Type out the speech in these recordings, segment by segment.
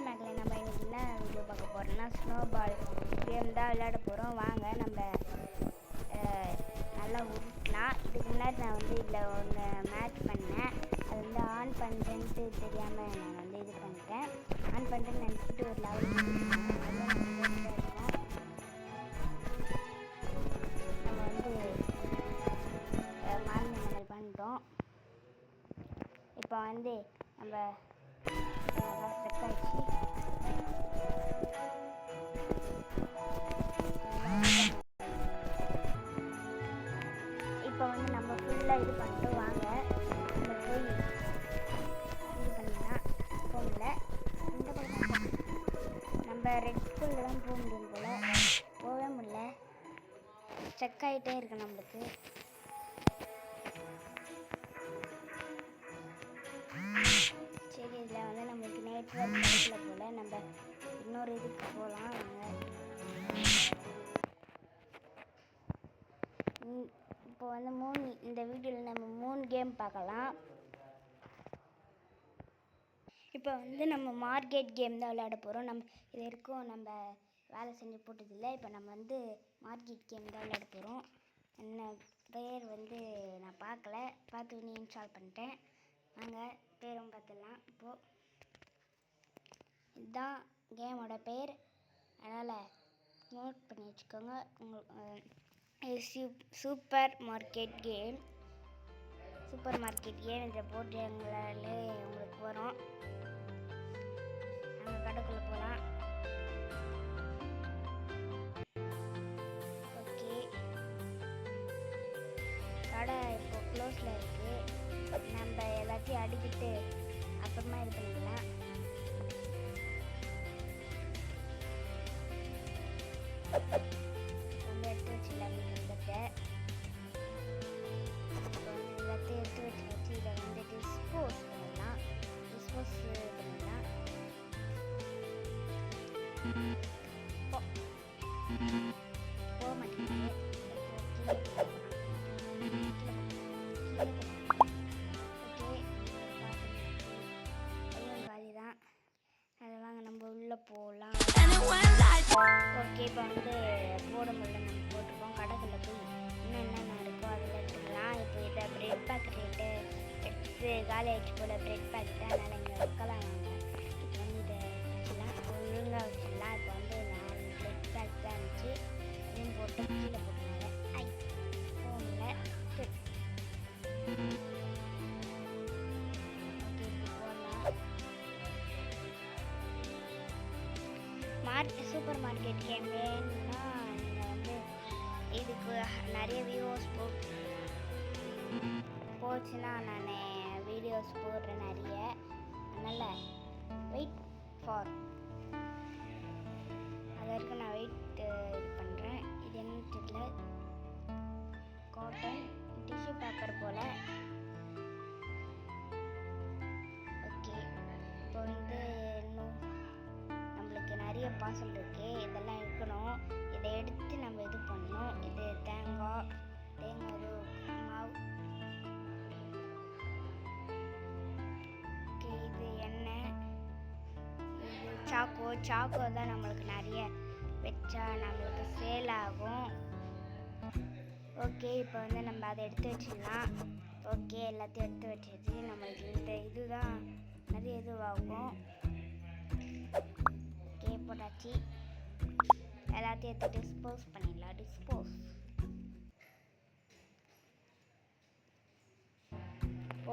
மக்களே, நம்ம இன்னைக்கு என்ன வீடியோ பார்க்க போகிறோம்னா ஸ்னோபால் கேம் தான் விளையாட போகிறோம். வாங்க நம்ம நல்லா உருட்டலாம். இதுக்கு முன்னாடி நான் வந்து இதில் ஒன்று மேட்ச் பண்ணேன். அது வந்து ஆன் பண்ணுறேன்ட்டு தெரியாமல் நான் வந்து இது பண்ணிட்டேன். ஆன் பண்ணுறேன்னு நினச்சிட்டு ஒரு லெவல் நம்ம வந்து மார்னிங் நம்ம பண்ணிட்டோம். இப்போ வந்து நம்ம நல்லா செட் ஆகிடுச்சு. இப்போ வந்து நம்ம ஃபுல்லாக இது பண்ணிட்டு வாங்க நம்ம போய் இது பண்ணிங்கன்னா போகல. இந்த பக்கம் நம்ம ரெட் ஸ்கூலில் தான் போக முடியும் போல், போகவே முடியல. செக் ஆகிட்டே இருக்கு நம்மளுக்கு. சரி, இதில் வந்து நம்மளுக்கு நேட்வொர்க் கிடைக்கல போல். நம்ம இன்னொரு இதுக்கு போகலாம். இப்போ வந்து இந்த வீடியோவில் நம்ம 3 கேம் பார்க்கலாம். இப்போ வந்து நம்ம மார்க்கெட் கேம் தான் விளையாட போகிறோம். நம்ம இது வரைக்கும் நம்ம வேலை செஞ்சு போட்டதில்லை. இப்போ நம்ம வந்து மார்க்கெட் கேம் தான் விளையாட போகிறோம். என்ன பேர் வந்து நான் பார்த்து நீ இன்ஸ்டால் பண்ணிட்டேன். நாங்கள் பேரும் பார்த்துடலாம். இப்போது இதுதான் கேமோட பேர், அதனால் நோட் பண்ணி வச்சுக்கோங்க. Super market game. Super market game இந்த போட்டு எங்களாலே உங்களுக்கு வரும். நாங்கள் கடைக்குள்ளே போகலாம். ஓகே, கடை இப்போ க்ளோஸில் இருக்குது. நம்ம எல்லாத்தையும் அடிக்கிட்டு அப்புறமா இது பண்ணிக்கலாம். வந்து எடுத்து வச்சுக்கலாம். எல்லாத்தையும் எடுத்து வச்சு இதை வந்து டிஸ்போஸ் பண்ணிடலாம். போக மாட்டேங்குது. காலி தான். அதை வாங்க நம்ம உள்ளே போகலாம். ஓகே, இப்போ வந்து போட முடியல, நம்ம போட்டிருக்கோம். கடைக்குள்ளே போய் என்னென்ன இருக்கோ அதில் எடுத்துக்கலாம். இப்போ இதை ப்ரெட் பேக்கெட் எடுத்து காலி ஆகிடுச்சு போல் ப்ரெட் பேக்கெட்டு, அதனால் இங்கே வைக்கலாம். இப்போ வந்து இதை வச்சுக்கலாம், ஒழுங்காக வச்சிடலாம். இப்போ வந்து 4 ப்ரெட் பேக் தான் இருந்துச்சு. இதையும் போட்டு கீழே போட்டுனால போகல. ஓகே, இப்போ போடலாம். சூப்பர் மார்க்கெட் கேம் வேணும்னா நீங்கள் வந்து இதுக்கு நிறைய வியூஸ் போச்சுன்னா நான் வீடியோஸ் போடுறேன் நிறைய. அதனால் வெயிட் ஃபார் அது வரைக்கும் நான் வெயிட் இது பண்ணுறேன். இது என்ன தெரியல, காட்டன் டிஷ்யூ பேப்பர் போல். ஓகே, இப்போ வந்து இன்னும் நம்மளுக்கு நிறைய பார்சல் இருக்குது. இதெல்லாம் இருக்கணும். இதை எடுத்து நம்ம இது பண்ணணும். இது தேங்காய் மாவு. ஓகே, இது எண்ணெய். இது சாக்கோ தான் நம்மளுக்கு நிறைய வச்சா நம்மளுக்கு சேல் ஆகும். ஓகே, இப்போ வந்து நம்ம அதை எடுத்து வச்சிடலாம். ஓகே, எல்லாத்தையும் எடுத்து வச்சிச்சு. நம்மளுக்கு இந்த இதுதான் நிறைய இதுவாகும். ஓகே, போட்டாச்சு. எல்லாத்தையும் எடுத்து டிஸ்போஸ் பண்ணிடலாம்.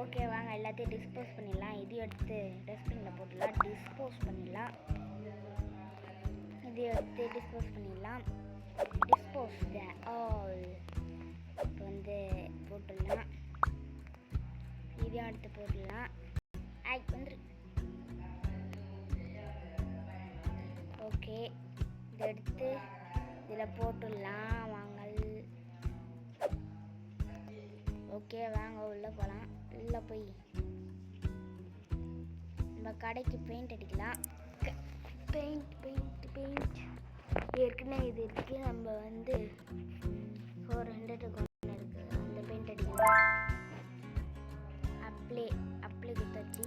ஓகே, வாங்க எல்லாத்தையும் டிஸ்போஸ் பண்ணிடலாம். இது எடுத்து டஸ்ட்பினில் போட்டுடலாம். டிஸ்போஸ் பண்ணிடலாம். இது எடுத்து டிஸ்போஸ் பண்ணிடலாம். Dispose all. இப்போ வந்து போட்டுடலாம். இதையும் எடுத்து போட்டுடலாம். வந்துரு. ஓகே, இதை எடுத்து இதில் போட்டுடலாம். வாங்க. ஓகே, வாங்க உள்ளே போகலாம். உள்ளே போய் நம்ம கடைக்கு பெயிண்ட் அடிக்கலாம். பெயிண்ட் ஏற்கனவே இது இருக்குது. நம்ம வந்து 400 ஒன்று இருக்குது, அந்த பெயிண்ட் அடிக்கலாம். அப்ளை குத்தச்சி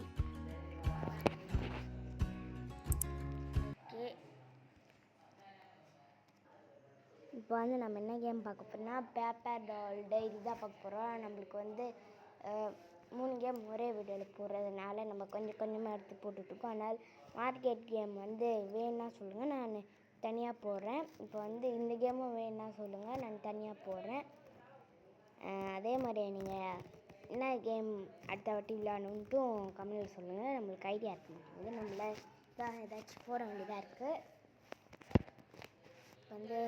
இப்போ வந்து நம்ம என்ன கேம் பார்க்க போகிறோம்னா பேப்பர் டால் டைரி தான் பார்க்க போகிறோம். நம்மளுக்கு வந்து 3 கேம் ஒரே வீடியோவில் போடுறதுனால நம்ம கொஞ்சம் கொஞ்சமாக எடுத்து போட்டுட்ருக்கோம். அதனால் மார்க்கெட் கேம் வந்து வேணும்னா சொல்லுங்கள், நான் தனியாக போடுறேன். இப்போ வந்து இந்த கேமும் வேணும்னா சொல்லுங்கள், நான் தனியாக போடுறேன். அதே மாதிரி நீங்கள் என்ன கேம் அடுத்த வாட்டி விளையாடணுன்ட்டும் கமெண்ட்டில் சொல்லுங்கள். நம்மளுக்கு ஐடியா இருக்க மாட்டேங்குது, நம்மள தான் ஏதாச்சும் போட வேண்டியதாக இருக்குது. வந்து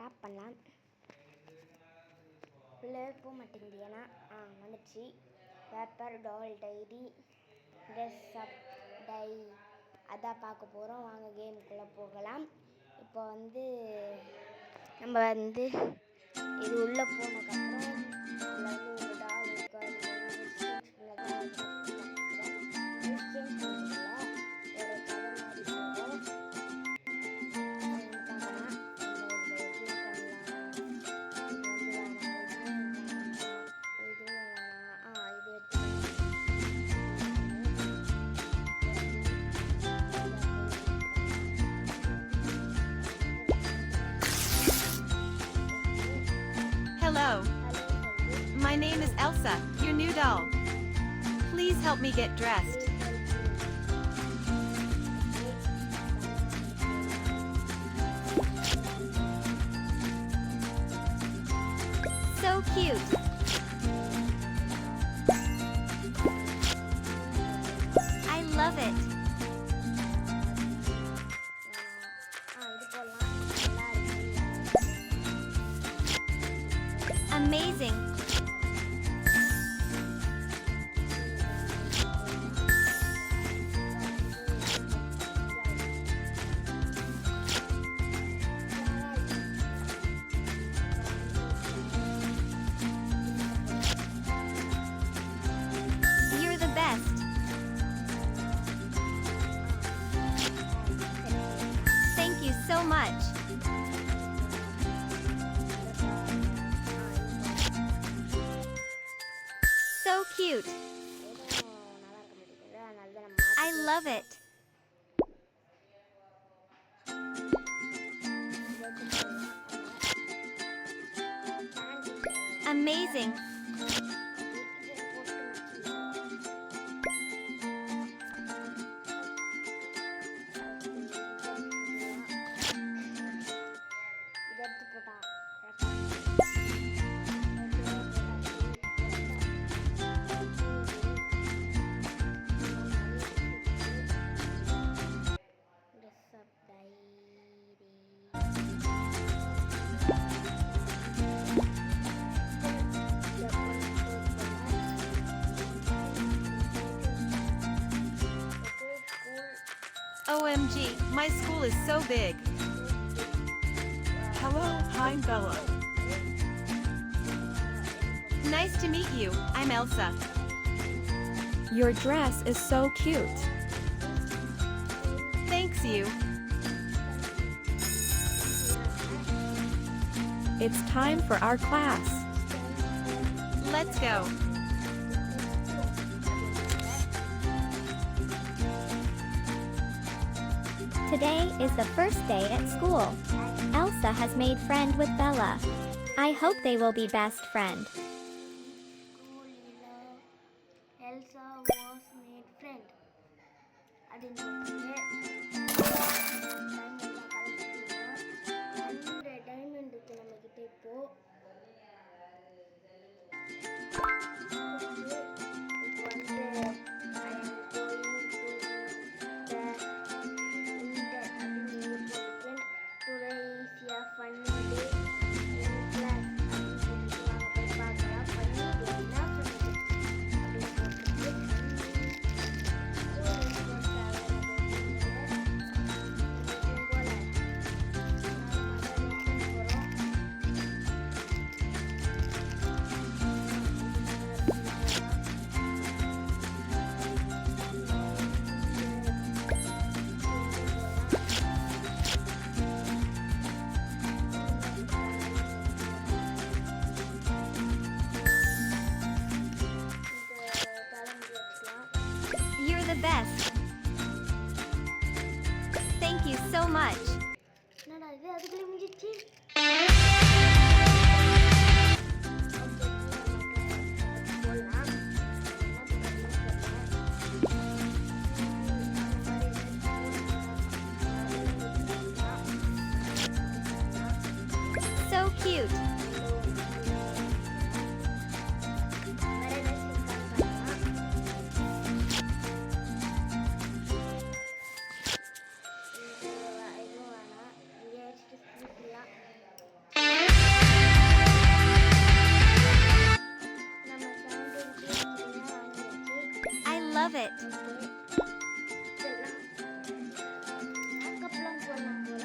டாப் பண்ணலாம். உள்ளே போக மாட்டேங்குது, ஏன்னா வந்துடுச்சு. பேப்பர் டால் டைரி ட்ரெஸ் அப் டை அதான் பார்க்க போகிறோம். வாங்க கேமுக்குள்ளே போகலாம். இப்போ வந்து நம்ம வந்து இது உள்ளே போனதுக்கப்புறம் அதில் வந்து ஒரு டால் இருக்கு, Hello, my name is Elsa, your new doll. Please help me get dressed. So cute. I love it. Amazing. You're the best. Thank you so much. So cute. I love it. Amazing. OMG, my school is so big. Hello, I'm Bella. Nice to meet you, I'm Elsa. Your dress is so cute. Thanks you. It's time for our class. Let's go. Today is the first day at school. Elsa has made friend with Bella. I hope they will be best friend. Elsa was made friend. Diamond இருக்கு நம்ம கிட்ட இப்போ. the best. Thank you so much. என்னடா இது அதுக்குள்ளே முடிஞ்சிச்சு. cute. வேற ஏதாச்சும் இருக்கான்னு பார்க்கலாம். இதுவும் வேணாம். இங்கே வச்சுட்டு ஸ்லீப்லாம் நம்ம சவுண்டிங் வாங்கியாச்சு. I love it. இதெல்லாம் மேக்கப்லாம் போடலாம் போல.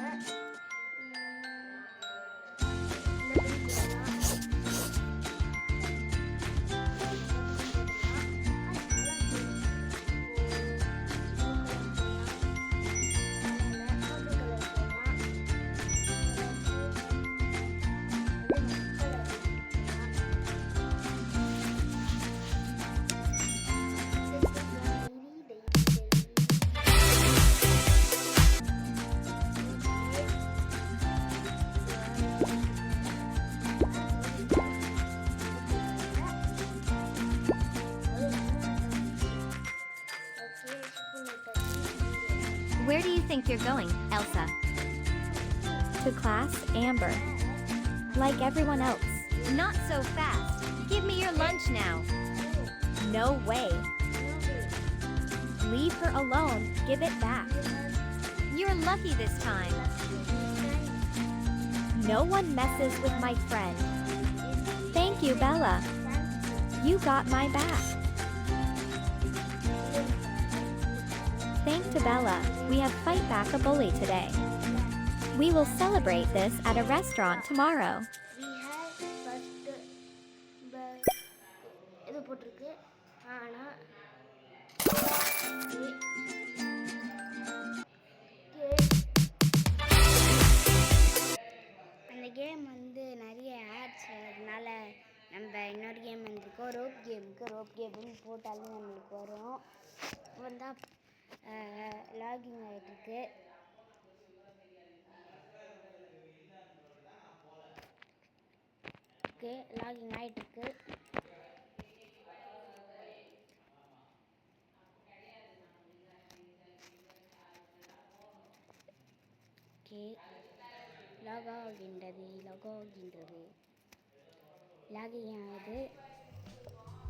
இந்த பின் போடலாம். Where do you think you're going, Elsa? To class, Amber. Like everyone else. Not so fast. Give me your lunch now. No way. Leave her alone. Give it back. You're lucky this time. No one messes with my friend. Thank you, Bella. You got my back. Thanks to Bella, we have fight back a bully today. We will celebrate this at a restaurant tomorrow. We have first இது போட்டிருக்கு ஆனால் அந்த game வந்து நிறைய ads அதனால நம்ம இன்னொரு game வந்திருக்கோம் ரோப் கேம்னு போட்டாலும் நம்மளுக்கு வரும். இப்போ தான் லாகிங் ஆகிட்டுருக்கு. ஓகே லாகிங் ஆகிட்டுருக்கு. ஓகே லாக் ஆகின்றது லாகிங் ஆகுது.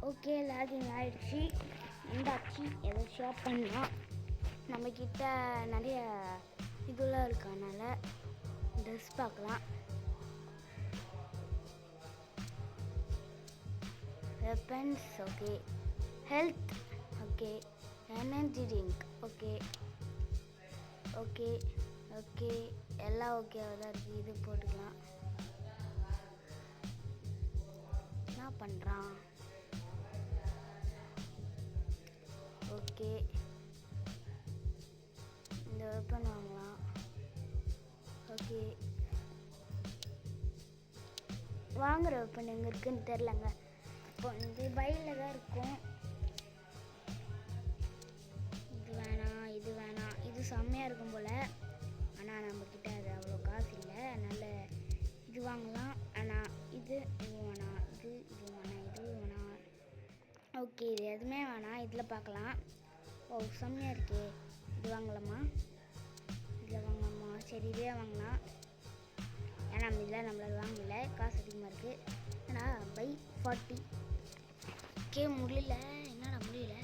ஓகே லாகிங் ஆகிடுச்சு. வந்தாச்சு. எதை ஷாப் பண்ணலாம். நம்மக்கிட்ட நிறைய இதெல்லாம் இருக்கனால ட்ரெஸ் பார்க்கலாம். Weapons okay, health okay, energy drink okay okay okay எல்லாம் ஓகேவாக தான் இருக்குது. இது போட்டுக்கலாம். என்ன பண்ணுறான்? ஓகே இந்த வெப்பன் வாங்கலாம். ஓகே வாங்குகிற வெப்பன் எங்கே இருக்குன்னு தெரிலங்க. இப்போ வந்து பையில் தான் இருக்கும். இது வேணாம் இது செம்மையாக இருக்கும் போல். ஆனால் நம்மக்கிட்ட அது அவ்வளோ காசு இல்லை. அதனால் இது வாங்கலாம். ஆனால் இது வேணாம், இது வேணாம். ஓகே இது எதுவுமே வேணாம். இதில் பார்க்கலாம். ஓ செம்மையாக இருக்கே. இது வாங்கலாமா? இதில் வாங்கலாமா? சரி இதே வாங்கலாம். ஏன்னா இதில் நம்மளால் வாங்க முடியல, காசு அதிகமாக இருக்குது. ஆனால் பை 40 முடியல. என்னடா முடியல?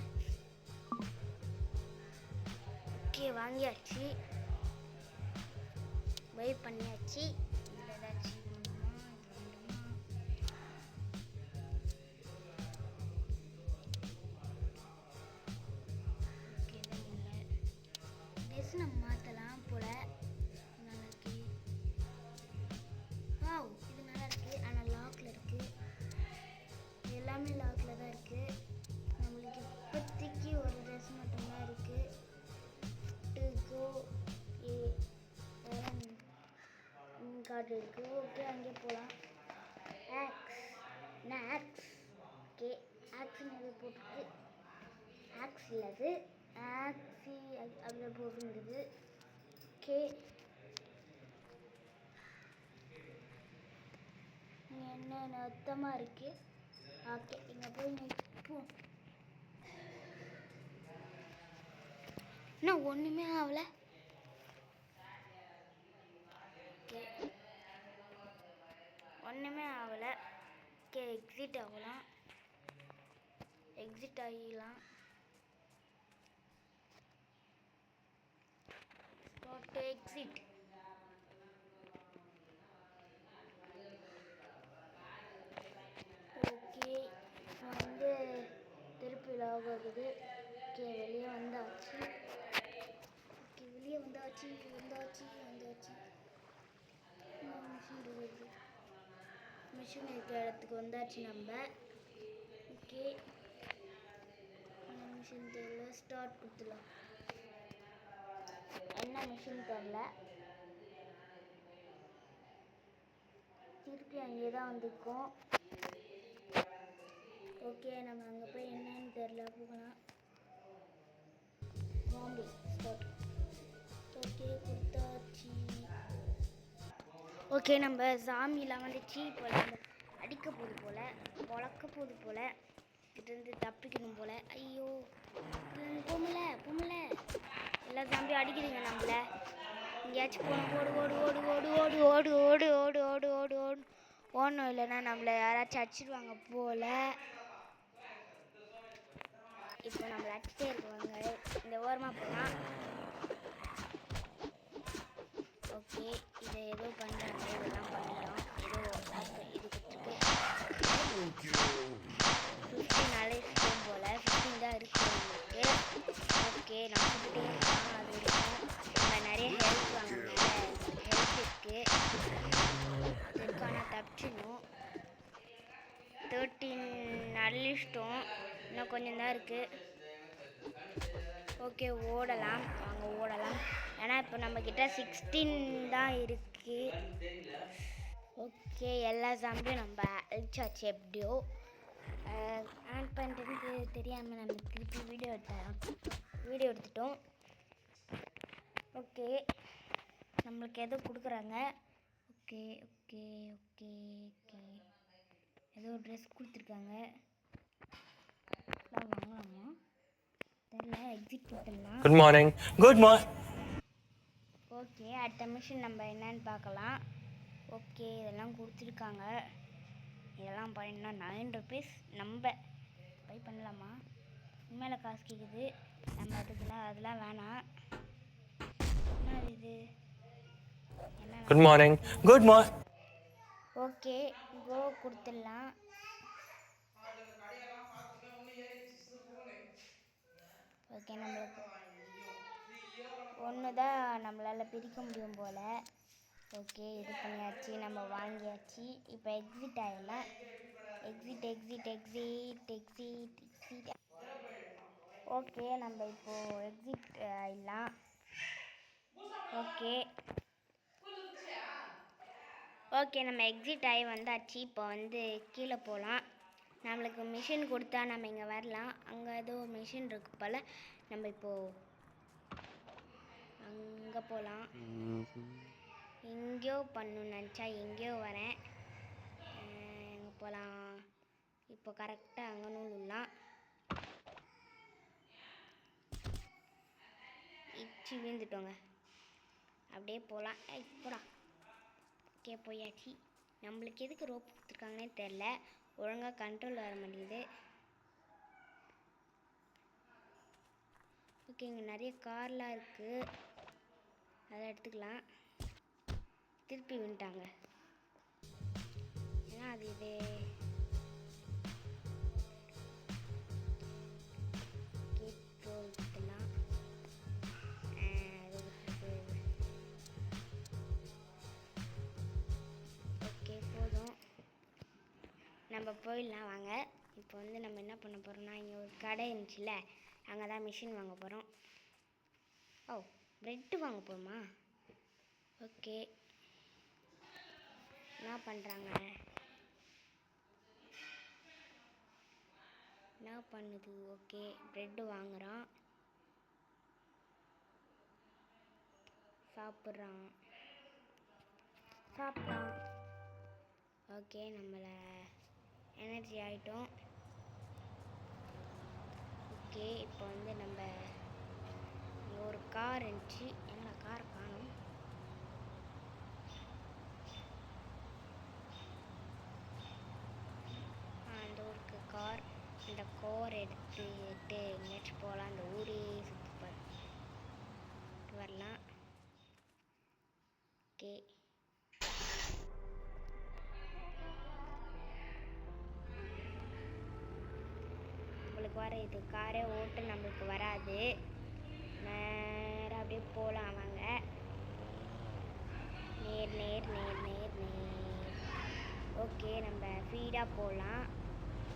ஓகே வாங்கியாச்சு, பை பண்ணியாச்சு. இதில் ஏதாச்சும் வேணுமா? ஓகே இதான் இல்லை. ட்ரெஸ் நம்ம மாற்றலாம் போல. நாளைக்கு வாவ் இது நல்லா இருக்குது. ஆனால் லாக்கில் இருக்குது. எல்லாமே லாக்கில் தான் இருக்குது. நம்மளுக்கு இப்போதைக்கு ஒரு ட்ரெஸ் மட்டும்தான் இருக்குது. கார்டு இருக்குது. ஓகே அங்கே போகலாம். ஆக்ஸ் ஓகே ஆக்ஸ்ன்னு எது போட்டுருக்கு? ஆக்ஸ் இல்லை அது ஆக்ஸி அதில் போட்டுருக்குது. ஓகே என்ன அர்த்தமாக இருக்குது. ஓகே இங்கே போய் நிற்போம். இன்னும் ஒன்றுமே ஆகலை. ஓகே ஒன்றுமே ஆகலை. ஓகே, எக்ஸிட் ஆகலாம். எக்ஸிட் ஆகிடலாம். எக்ஸிட். ஓகே, வந்து திருப்பி லாக் ஆகுது. ஓகே, வெளியே வந்தாச்சு. ஓகே, வெளியே வந்தாச்சு. மிஷின் இருக்கிற இடத்துக்கு வந்தாச்சு நம்ம. ஓகே, மிஷின் தெரியல. ஸ்டார்ட் கொடுத்துடலாம். என்ன மிஷின் தெரியல. திருப்பி அங்கே தான் வந்திருக்கோம். ஓகே, நம்ம அங்கே போய் என்னன்னு தெரியல போகலாம். வாம்பி ஸ்டார்ட். ஓகே, கொடுத்தாச்சு. ஓகே, நம்ம சாமிலாம் வந்துச்சு. இப்போ நம்ம அடிக்க போகுது போல், பொழக்க போகுது போல். கிட்டேருந்து தப்பிக்கணும் போல். ஐயோ, பொம்மலை எல்லா சாம்பியும் அடிக்குதுங்க நம்மள. எங்கேயாச்சும் போகணும். ஓடு. ஓடணும், இல்லைன்னா நம்மளை யாராச்சும் அடிச்சிடுவாங்க போல். இப்போ நம்மளை அடிச்சிட்டே இருக்குவாங்க. இந்த ஓரமாக போனால். ஓகே, இதை ஏதோ பண்ணுறாங்க. இதெல்லாம் பண்ணிட்டோம். ஏதோ இது கொடுத்துருக்கு. 15 இருக்கும் போல். 15 தான் இருக்குது உங்களுக்கு. ஓகே, நம்ம கிட்டே இருக்கலாம். அது இருக்கும். நம்ம நிறைய ஹெல்ப் வாங்கினால ஹெல்ப் இருக்குது. அதுக்கான தப்பிச்சிடணும். 13 அழிச்சிட்டோம். இன்னும் கொஞ்சம் தான் இருக்குது. ஓகே, ஓடலாம். வாங்க ஓடலாம். ஏன்னா இப்போ நம்மக்கிட்ட 16 தான் இருக்குது. ஓகே, எல்லா சாம்பியும் நம்ம அழிச்சாச்சு. எப்படியோ ஆட் பண்ணுறதுக்கு தெரியாமல் நம்ம திருப்பி வீடியோ எடுத்துட்டோம். ஓகே, நம்மளுக்கு எதோ கொடுக்குறாங்க. ஓகே ஏதோ ட்ரெஸ் கொடுத்துருக்காங்க. வாங்கலாமா தெரியல. எக்ஸிட் கொடுத்துடலாம். Good morning. ஓகே, அடுத்த மிஷின் நம்ம என்னன்னு பார்க்கலாம். ஓகே, இதெல்லாம் கொடுத்துருக்காங்க. இதெல்லாம் பண்ணினா 9 ருபீஸ். நம்ம பை பண்ணலாமா? மேலே காசு கேட்குது. நம்ம அதெல்லாம் வேணாம். என்ன இது? Good morning. ஓகே, கோ கொடுத்துடலாம். ஓகே, நம்மளுக்கு ஒன்று தான் நம்மளால் பிரிக்க முடியும் போல். ஓகே, இது பண்ணியாச்சு. நம்ம வாங்கியாச்சு. இப்போ எக்ஸிட் ஆகிடலாம். எக்ஸிட். ஓகே, நம்ம இப்போது எக்ஸிட் ஆகிடலாம். ஓகே, நம்ம எக்ஸிட் ஆகி வந்தாச்சு. இப்போ வந்து கீழே போகலாம். நம்மளுக்கு மிஷின் கொடுத்தா நம்ம இங்கே வரலாம். அங்கே ஏதோ மிஷின் இருக்கு போல். நம்ம இப்போது அங்கே போகலாம். எங்கேயோ பண்ணணும்னு நினச்சா எங்கேயோ வரேன். எங்கே போகலாம்? இப்போ கரெக்டாக அங்கே நூலுலாம் இச்சு விழுந்துட்டோங்க. அப்படியே போகலாம். போடா. ஓகே, போயாச்சு. நம்மளுக்கு எதுக்கு ரோப் கொடுத்துருக்காங்கன்னே தெரில. ஒழுங்காக கண்ட்ரோல் வர மாட்டேங்குது. ஓகே, இங்கே நிறைய கார்லாம் இருக்குது. அதை எடுத்துக்கலாம். திருப்பி விட்டாங்க. ஏன்னா அது இது எடுத்துக்கலாம். ஓகே, போதும். நம்ம போயிடலாம் வாங்க. இப்போ வந்து நம்ம என்ன பண்ண போகிறோம்னா, இங்கே ஒரு கடை இருந்துச்சுல்ல, அங்கே தான் மிஷின் வாங்க போகிறோம். ப்ரெட்டு வாங்க போகிறோமா? ஓகே, என்ன பண்ணுறாங்க? என்ன பண்ணுது? ஓகே, ப்ரெட்டு வாங்குகிறான். சாப்பிட்றான். ஓகே, நம்மளை எனர்ஜி ஆகிட்டோம். ஓகே, இப்போ வந்து நம்ம இங்கே ஒரு கார் இருந்துச்சு. எங்களை கார் காணும். கார் எடுத்துட்டு எங்கேயாச்சும் போகலாம். அந்த ஊரே சுற்றி பார்த்து வரலாம். ஓகே, நம்மளுக்கு வர இது காரே ஓட்ட நம்மளுக்கு வராது. நேராக அப்படியே போகலாம் வாங்க. நேர் நேர் நேர் நேர் நேர். ஓகே, நம்ம ஃபீடாக போகலாம்.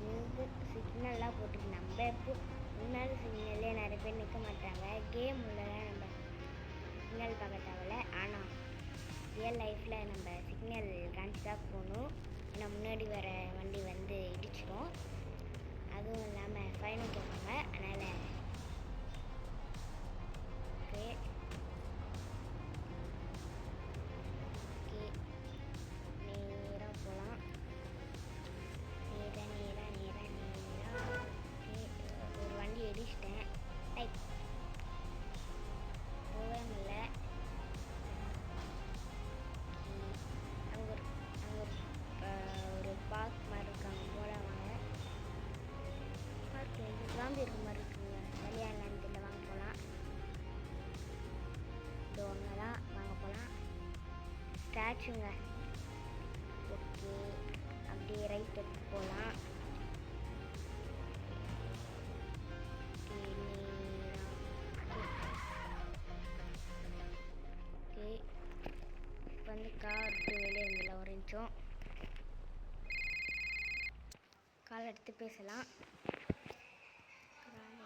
இங்கே சிக்னல்லாம் போட்டுருக்கு. நம்ம எப்போ முன்னாடி சிக்னல்லே நிறைய பேர் நிற்க மாட்டாங்க. கேம் உள்ளலாம் நம்ம சிக்னல் பார்க்க தேவையில்ல. ஆனால் ரியல் லைஃப்பில் நம்ம சிக்னல் காமிச்சு தான் போகணும். ஏன்னா முன்னாடி வர வண்டி வந்து இடிச்சிடும். அதுவும் இல்லாமல் ஃபைனும் கேட்பாங்க. அதனால் ஓகே ஓகே நேராக போகலாம். நேராக நேராக நேராக நேராக. ஓகே, ஒரு வண்டி இடிச்சிட்டேன். லைக் போகவே முடியல. அங்கே ஒரு பார்க் மாதிரி இருக்காங்க. போகலாம் வாங்க. பார்க்கில் இது காம்பி இருக்க மாதிரி இருக்குங்க. சரியானு தெரியல. வாங்க போகலாம். இது ஒன்று தான். வாங்க போகலாம். ஸ்டாச்சுங்க. ஓகே, அப்படியே ரைட் எடுத்து போகலாம். ஓகே, இப்போ வந்து கார் விட்டு வெளியே வந்துடலாம். ஒரு நிமிஷம் கால் எடுத்து பேசலாம்.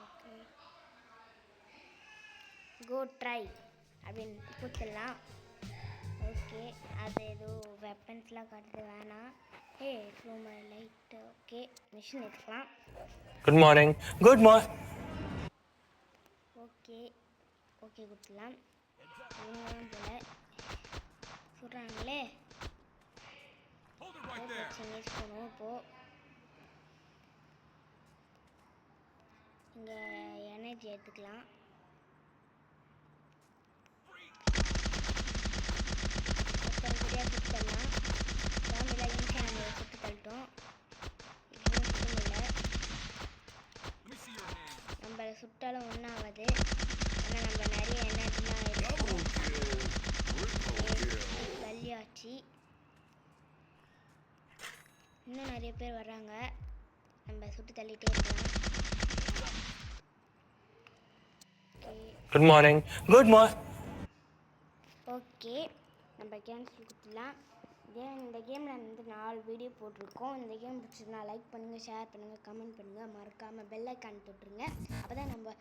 ஓகே, கோ ட்ரை அப்படின்னு கொடுத்துடலாம். ஓகே, அது ஏதோ வெப்பன்ஸ்லாம் காட்டுறது வேணாம். ரொம்ப லைட்டு. ஓகே, மிஷின் எடுத்துக்கலாம். Good morning. Good morning. Okay okay கொடுத்துடலாம். இவங்களும் போல் சொல்கிறாங்களே. சேஞ்ச் பண்ணுவோம். இப்போது இங்கே எனர்ஜி எடுத்துக்கலாம். சரியாக சுற்றலாம். ஃபேமிலியில் ஈஸியாக நம்ம சுட்டு தள்ளிட்டோம். இதுவும் சுத்தமில்லை. நம்ம சுட்டாலும் ஒன்றாவது. ஆனால் நம்ம நிறைய எனர்ஜிலாம் இருக்கும். தள்ளியாச்சு. இன்னும் நிறைய பேர் வர்றாங்க. நம்ம சுட்டு தள்ளிட்டே இருக்கலாம். Good morning. Good morning. Okay, நம்ம கேன்சல் கொடுத்துடலாம். இந்த கேமில் வந்து 4 வீடியோ போட்டிருக்கோம். இந்த கேம் பிடிச்சிருந்தா லைக் பண்ணுங்கள், ஷேர் பண்ணுங்கள், கமெண்ட் பண்ணுங்கள். மறக்காமல் பெல் ஐக்கான் போட்டுருங்க. அப்போ தான் நம்ம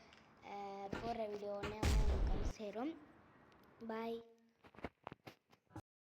போடுற வீடியோ உடனே உங்களுக்கு வந்து சேரும். பாய்.